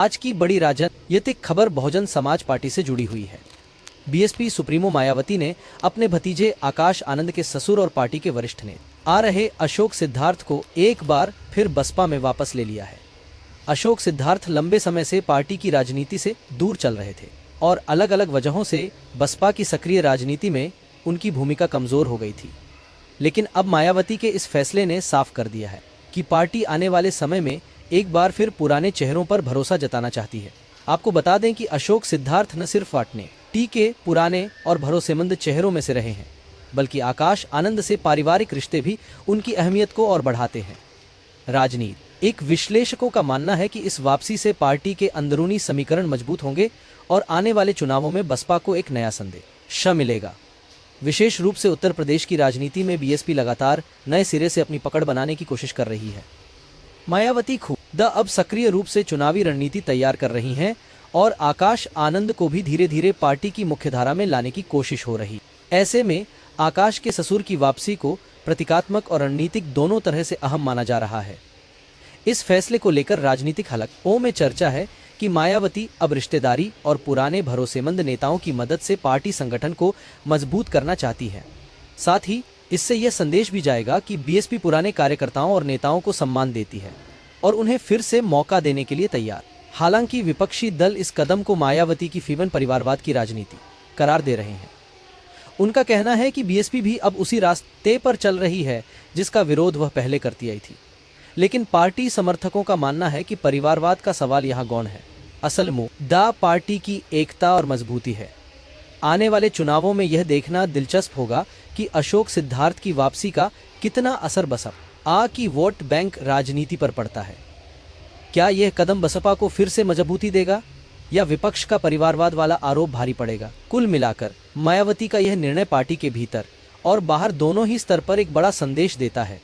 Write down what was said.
आज की बड़ी राजनीतिक खबर बहुजन समाज पार्टी से जुड़ी हुई है। बीएसपी सुप्रीमो मायावती ने अपने भतीजे आकाश आनंद के ससुर और पार्टी के वरिष्ठ नेता आ रहे अशोक सिद्धार्थ को एक बार फिर बसपा में वापस ले लिया है। अशोक सिद्धार्थ लंबे समय से पार्टी की राजनीति से दूर चल रहे थे और अलग अलग वजहों से बसपा की सक्रिय राजनीति में उनकी भूमिका कमजोर हो गई थी। लेकिन अब मायावती के इस फैसले ने साफ कर दिया है कि पार्टी आने वाले समय में एक बार फिर पुराने चेहरों पर भरोसा जताना चाहती है। आपको बता दें कि अशोक सिद्धार्थ न सिर्फ पार्टी के पुराने और भरोसेमंद चेहरों में से रहे हैं, बल्कि आकाश आनंद से पारिवारिक रिश्ते भी उनकी अहमियत को और बढ़ाते हैं। राजनीति एक विश्लेषकों का मानना है कि इस वापसी से पार्टी के अंदरूनी समीकरण मजबूत होंगे और आने वाले चुनावों में बसपा को एक नया संदेश मिलेगा। विशेष रूप से उत्तर प्रदेश की राजनीति में बीएसपी लगातार नए सिरे से अपनी पकड़ बनाने की कोशिश कर रही है। मायावती खुद अब सक्रिय रूप से चुनावी रणनीति तैयार कर रही हैं और आकाश आनंद को भी धीरे धीरे पार्टी की मुख्यधारा में लाने की कोशिश हो रही। ऐसे में आकाश के ससुर की वापसी को प्रतीकात्मक और रणनीतिक दोनों तरह से अहम माना जा रहा है। इस फैसले को लेकर राजनीतिक हलकों में चर्चा है कि मायावती अब रिश्तेदारी और पुराने भरोसेमंद नेताओं की मदद से पार्टी संगठन को मजबूत करना चाहती है। साथ ही इससे यह संदेश भी जाएगा कि बीएसपी पुराने कार्यकर्ताओं और नेताओं को सम्मान देती है और उन्हें फिर से मौका देने के लिए तैयार। हालांकि विपक्षी दल इस कदम को मायावती की फीवन परिवारवाद की राजनीति करार दे रहे हैं। उनका कहना है कि बीएसपी भी अब उसी रास्ते पर चल रही है जिसका विरोध वह पहले करती आई थी। लेकिन पार्टी समर्थकों का मानना है कि परिवारवाद का सवाल यहाँ गौण है। असल मुद्दा पार्टी की एकता और मजबूती है। आने वाले चुनावों में यह देखना दिलचस्प होगा कि अशोक सिद्धार्थ की वापसी का कितना असर बसपा की वोट बैंक राजनीति पर पड़ता है। क्या यह कदम बसपा को फिर से मजबूती देगा या विपक्ष का परिवारवाद वाला आरोप भारी पड़ेगा? कुल मिलाकर मायावती का यह निर्णय पार्टी के भीतर और बाहर दोनों ही स्तर पर एक बड़ा संदेश देता है।